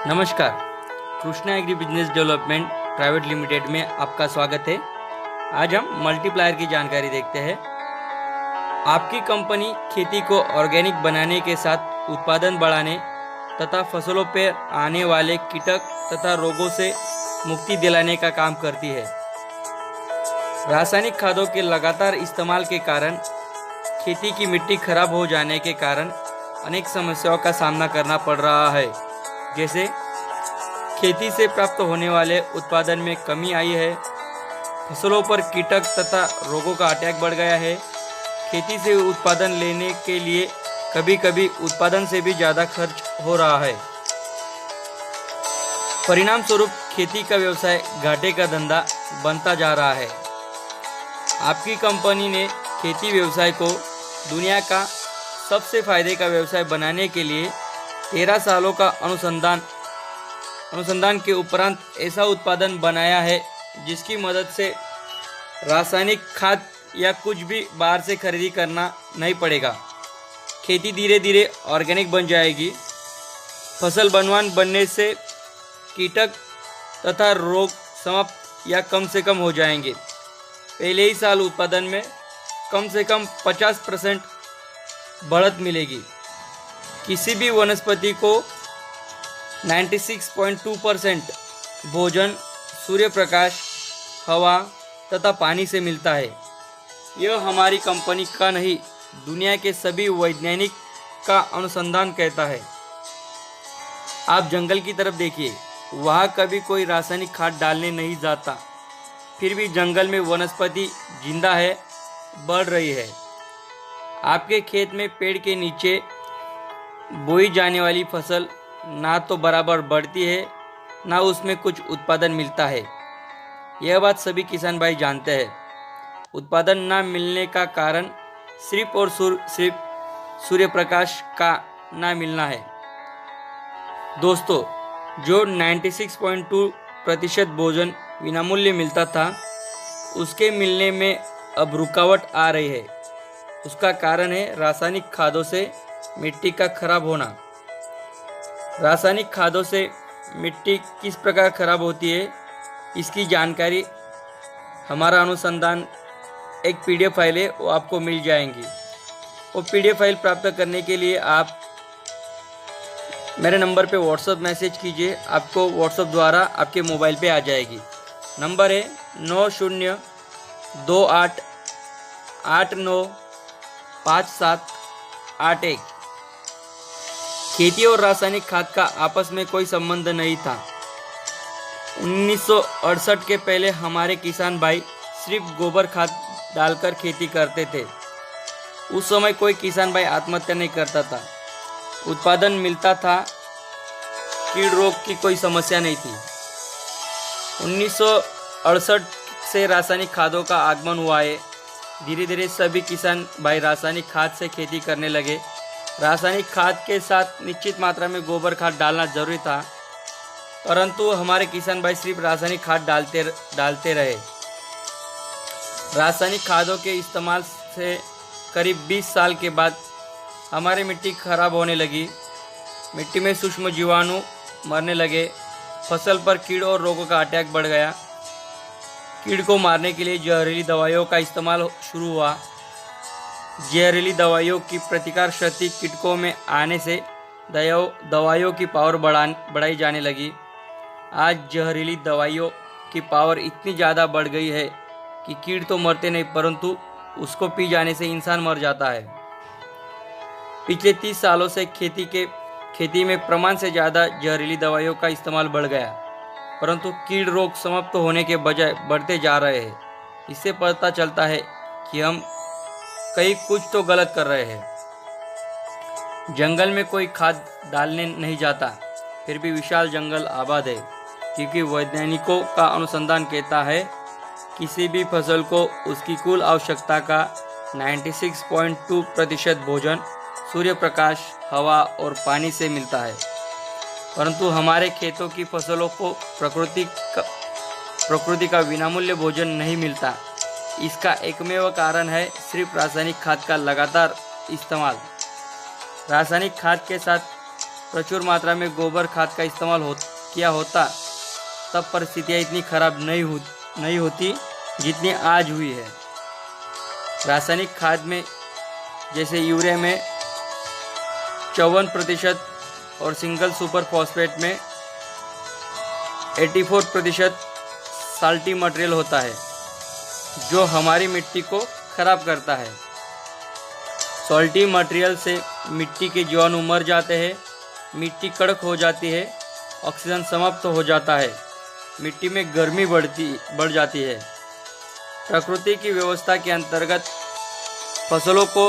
नमस्कार। Krishna agri business development private limited में आपका स्वागत है। आज हम मल्टीप्लायर की जानकारी देखते हैं। आपकी कंपनी खेती को ऑर्गेनिक बनाने के साथ उत्पादन बढ़ाने तथा फसलों पर आने वाले कीटक तथा रोगों से मुक्ति दिलाने का काम करती है। रासायनिक खादों के लगातार इस्तेमाल के कारण खेती की मिट्टी खराब हो जाने के कारण अनेक समस्याओं का सामना करना पड़ रहा है, जैसे खेती से प्राप्त होने वाले उत्पादन में कमी आई है, फसलों पर कीटक तथा रोगों का अटैक बढ़ गया है, खेती से उत्पादन लेने के लिए कभी कभी उत्पादन से भी ज़्यादा खर्च हो रहा है। परिणाम स्वरूप खेती का व्यवसाय घाटे का धंधा बनता जा रहा है। आपकी कंपनी ने खेती व्यवसाय को दुनिया का सबसे फायदे का व्यवसाय बनाने के लिए 13 सालों का अनुसंधान के उपरांत ऐसा उत्पादन बनाया है जिसकी मदद से रासायनिक खाद या कुछ भी बाहर से खरीदी करना नहीं पड़ेगा। खेती धीरे धीरे ऑर्गेनिक बन जाएगी। फसल बनवान बनने से कीटक तथा रोग समाप्त या कम से कम हो जाएंगे। पहले ही साल उत्पादन में कम से कम 50% बढ़त मिलेगी। किसी भी वनस्पति को 96.2% भोजन सूर्य प्रकाश, हवा तथा पानी से मिलता है। यह हमारी कंपनी का नहीं, दुनिया के सभी वैज्ञानिक का अनुसंधान कहता है। आप जंगल की तरफ देखिए, वहाँ कभी कोई रासायनिक खाद डालने नहीं जाता, फिर भी जंगल में वनस्पति जिंदा है, बढ़ रही है। आपके खेत में पेड़ के नीचे बोई जाने वाली फसल ना तो बराबर बढ़ती है, ना उसमें कुछ उत्पादन मिलता है। यह बात सभी किसान भाई जानते हैं। उत्पादन ना मिलने का कारण सिर्फ और सिर्फ सूर्य प्रकाश का ना मिलना है। दोस्तों, जो 96.2% भोजन विनामूल्य मिलता था, उसके मिलने में अब रुकावट आ रही है। उसका कारण है रासायनिक खादों से मिट्टी का खराब होना। रासायनिक खादों से मिट्टी किस प्रकार खराब होती है, इसकी जानकारी हमारा अनुसंधान एक PDF फाइल है, वो आपको मिल जाएंगी। वो PDF फाइल प्राप्त करने के लिए आप मेरे नंबर पे व्हाट्सएप मैसेज कीजिए। आपको व्हाट्सएप द्वारा आपके मोबाइल पे आ जाएगी। नंबर है 9028985781। खेती और रासायनिक खाद का आपस में कोई संबंध नहीं था। 1968 के पहले हमारे किसान भाई सिर्फ गोबर खाद डालकर खेती करते थे। उस समय कोई किसान भाई आत्महत्या नहीं करता था, उत्पादन मिलता था, कीड़ रोग की कोई समस्या नहीं थी। 1968 से रासायनिक खादों का आगमन हुआ है। धीरे धीरे सभी किसान भाई रासायनिक खाद से खेती करने लगे। रासायनिक खाद के साथ निश्चित मात्रा में गोबर खाद डालना जरूरी था, परंतु हमारे किसान भाई सिर्फ रासायनिक खाद डालते रहे। रासायनिक खादों के इस्तेमाल से करीब 20 साल के बाद हमारी मिट्टी खराब होने लगी। मिट्टी में सूक्ष्म जीवाणु मरने लगे, फसल पर कीड़ और रोगों का अटैक बढ़ गया। कीड़ को मारने के लिए जहरीली दवाइयों का इस्तेमाल शुरू हुआ। जहरीली दवाइयों की प्रतिकार शक्ति कीटकों में आने से दवाइयों की पावर बढ़ाई जाने लगी। आज जहरीली दवाइयों की पावर इतनी ज़्यादा बढ़ गई है कि कीड़ तो मरते नहीं, परंतु उसको पी जाने से इंसान मर जाता है। पिछले 30 सालों से खेती में प्रमाण से ज़्यादा जहरीली दवाइयों का इस्तेमाल बढ़ गया, परंतु कीड़ रोग समाप्त होने के बजाय बढ़ते जा रहे हैं। इससे पता चलता है कि हम कहीं कुछ तो गलत कर रहे हैं। जंगल में कोई खाद डालने नहीं जाता, फिर भी विशाल जंगल आबाद है, क्योंकि वैज्ञानिकों का अनुसंधान कहता है किसी भी फसल को उसकी कुल आवश्यकता का 96.2% भोजन सूर्य प्रकाश, हवा और पानी से मिलता है। परंतु हमारे खेतों की फसलों को प्रकृति का विनामूल्य भोजन नहीं मिलता। इसका एकमेव कारण है सिर्फ रासायनिक खाद का लगातार इस्तेमाल। रासायनिक खाद के साथ प्रचुर मात्रा में गोबर खाद का इस्तेमाल किया होता तब परिस्थितियाँ इतनी खराब नहीं होती जितनी आज हुई है। रासायनिक खाद में जैसे यूरिया में 54% और सिंगल सुपर फॉस्फेट में 84% साल्टी मटेरियल होता है जो हमारी मिट्टी को खराब करता है। सॉल्टी मटेरियल से मिट्टी के जीवाणु मर जाते हैं, मिट्टी कड़क हो जाती है, ऑक्सीजन समाप्त हो जाता है, मिट्टी में गर्मी बढ़ जाती है। प्रकृति की व्यवस्था के अंतर्गत फसलों को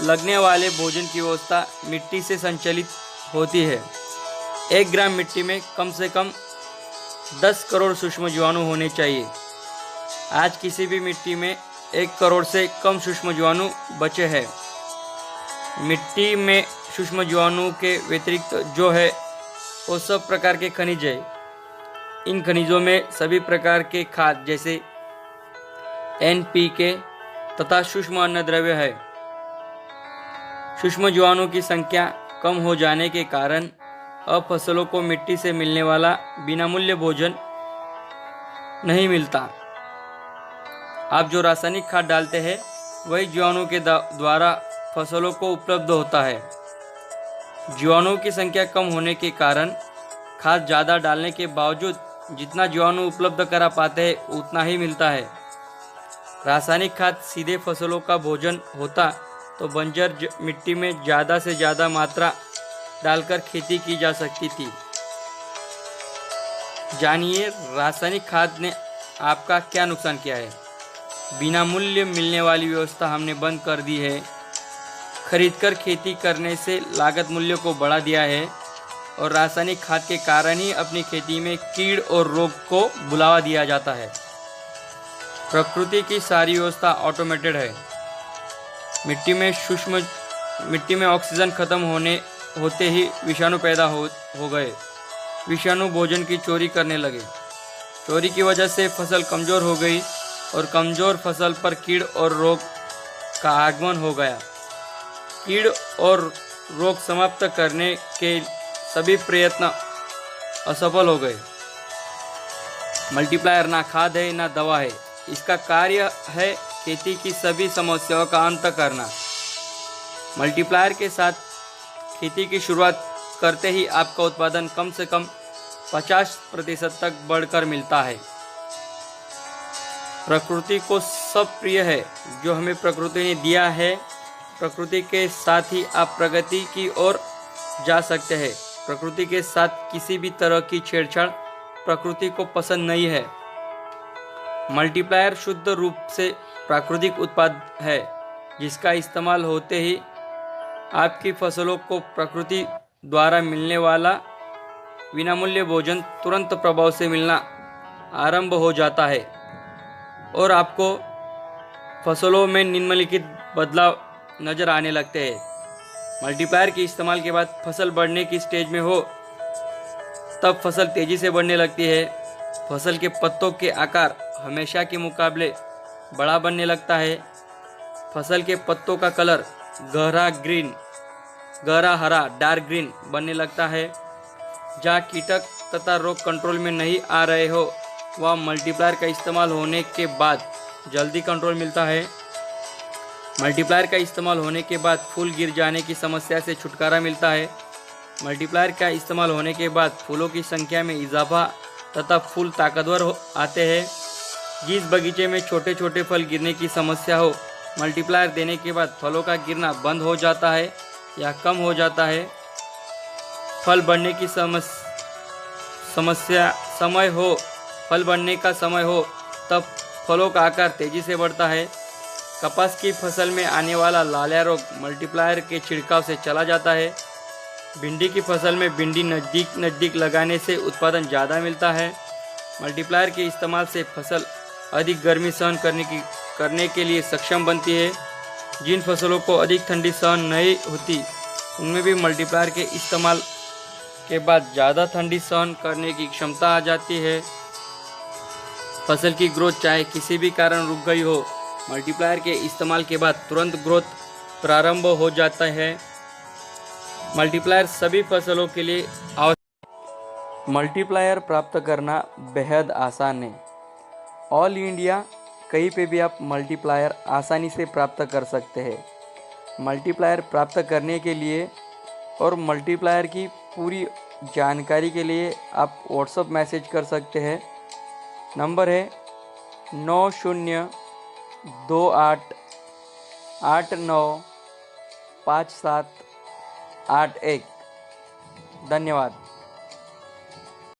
लगने वाले भोजन की व्यवस्था मिट्टी से संचालित होती है। 1 ग्राम मिट्टी में कम से कम 10 करोड़ सूक्ष्म जीवाणु होने चाहिए। आज किसी भी मिट्टी में 1 करोड़ से कम सूक्ष्म जीवाणु बचे हैं। मिट्टी में सूक्ष्म जीवाणु के व्यतिरिक्त जो है वो सब प्रकार के खनिज है। इन खनिजों में सभी प्रकार के खाद जैसे NPK तथा सूक्ष्म अन्न द्रव्य है। सूक्ष्म जीवाणु की संख्या कम हो जाने के कारण अब फसलों को मिट्टी से मिलने वाला बिना मूल्य भोजन नहीं मिलता। आप जो रासायनिक खाद डालते हैं वही जीवाणु के द्वारा फसलों को उपलब्ध होता है। जीवाणुओं की संख्या कम होने के कारण खाद ज़्यादा डालने के बावजूद जितना जीवाणु उपलब्ध करा पाते हैं उतना ही मिलता है। रासायनिक खाद सीधे फसलों का भोजन होता तो बंजर मिट्टी में ज़्यादा से ज़्यादा मात्रा डालकर खेती की जा सकती थी। जानिए रासायनिक खाद ने आपका क्या नुकसान किया है। बिना मूल्य मिलने वाली व्यवस्था हमने बंद कर दी है। खरीदकर खेती करने से लागत मूल्य को बढ़ा दिया है और रासायनिक खाद के कारण ही अपनी खेती में कीड़ और रोग को बुलावा दिया जाता है। प्रकृति की सारी व्यवस्था ऑटोमेटेड है। मिट्टी में ऑक्सीजन खत्म होते ही विषाणु पैदा हो गए। विषाणु भोजन की चोरी करने लगे। चोरी की वजह से फसल कमज़ोर हो गई और कमज़ोर फसल पर कीड़ और रोग का आगमन हो गया। कीड़ और रोग समाप्त करने के सभी प्रयत्न असफल हो गए। मल्टीप्लायर ना खाद है ना दवा है, इसका कार्य है खेती की सभी समस्याओं का अंत करना। मल्टीप्लायर के साथ खेती की शुरुआत करते ही आपका उत्पादन कम से कम 50% तक बढ़कर मिलता है। प्रकृति को सब प्रिय है जो हमें प्रकृति ने दिया है। प्रकृति के साथ ही आप प्रगति की ओर जा सकते हैं। प्रकृति के साथ किसी भी तरह की छेड़छाड़ प्रकृति को पसंद नहीं है। मल्टीप्लायर शुद्ध रूप से प्राकृतिक उत्पाद है जिसका इस्तेमाल होते ही आपकी फसलों को प्रकृति द्वारा मिलने वाला विनामूल्य भोजन तुरंत प्रभाव से मिलना आरंभ हो जाता है और आपको फसलों में निम्नलिखित बदलाव नज़र आने लगते हैं। मल्टीप्लायर के इस्तेमाल के बाद फसल बढ़ने की स्टेज में हो तब फसल तेज़ी से बढ़ने लगती है। फसल के पत्तों के आकार हमेशा के मुकाबले बड़ा बनने लगता है। फसल के पत्तों का कलर गहरा हरा डार्क ग्रीन बनने लगता है। जहाँ कीटक तथा रोग कंट्रोल में नहीं आ रहे हो वह मल्टीप्लायर का इस्तेमाल होने के बाद जल्दी कंट्रोल मिलता है। मल्टीप्लायर का इस्तेमाल होने के बाद फूल गिर जाने की समस्या से छुटकारा मिलता है। मल्टीप्लायर का इस्तेमाल होने के बाद फूलों की संख्या में इजाफा तथा फूल ताकतवर आते हैं। जिस बगीचे में छोटे छोटे फल गिरने की समस्या हो मल्टीप्लायर देने के बाद फलों का गिरना बंद हो जाता है या कम हो जाता है। फल बढ़ने की फल बढ़ने का समय हो तब फलों का आकार तेजी से बढ़ता है। कपास की फसल में आने वाला लालिया रोग मल्टीप्लायर के छिड़काव से चला जाता है। भिंडी की फसल में भिंडी नज़दीक लगाने से उत्पादन ज़्यादा मिलता है। मल्टीप्लायर के इस्तेमाल से फसल अधिक गर्मी सहन करने के लिए सक्षम बनती है। जिन फसलों को अधिक ठंडी सहन नहीं होती उनमें भी मल्टीप्लायर के इस्तेमाल के बाद ज़्यादा ठंडी सहन करने की क्षमता आ जाती है। फसल की ग्रोथ चाहे किसी भी कारण रुक गई हो मल्टीप्लायर के इस्तेमाल के बाद तुरंत ग्रोथ प्रारंभ हो जाता है। मल्टीप्लायर सभी फसलों के लिए आवश्यक। मल्टीप्लायर प्राप्त करना बेहद आसान है। ऑल इंडिया कहीं पे भी आप मल्टीप्लायर आसानी से प्राप्त कर सकते हैं। मल्टीप्लायर प्राप्त करने के लिए और मल्टीप्लायर की पूरी जानकारी के लिए आप व्हाट्सएप मैसेज कर सकते हैं। नंबर है 9028895781। धन्यवाद।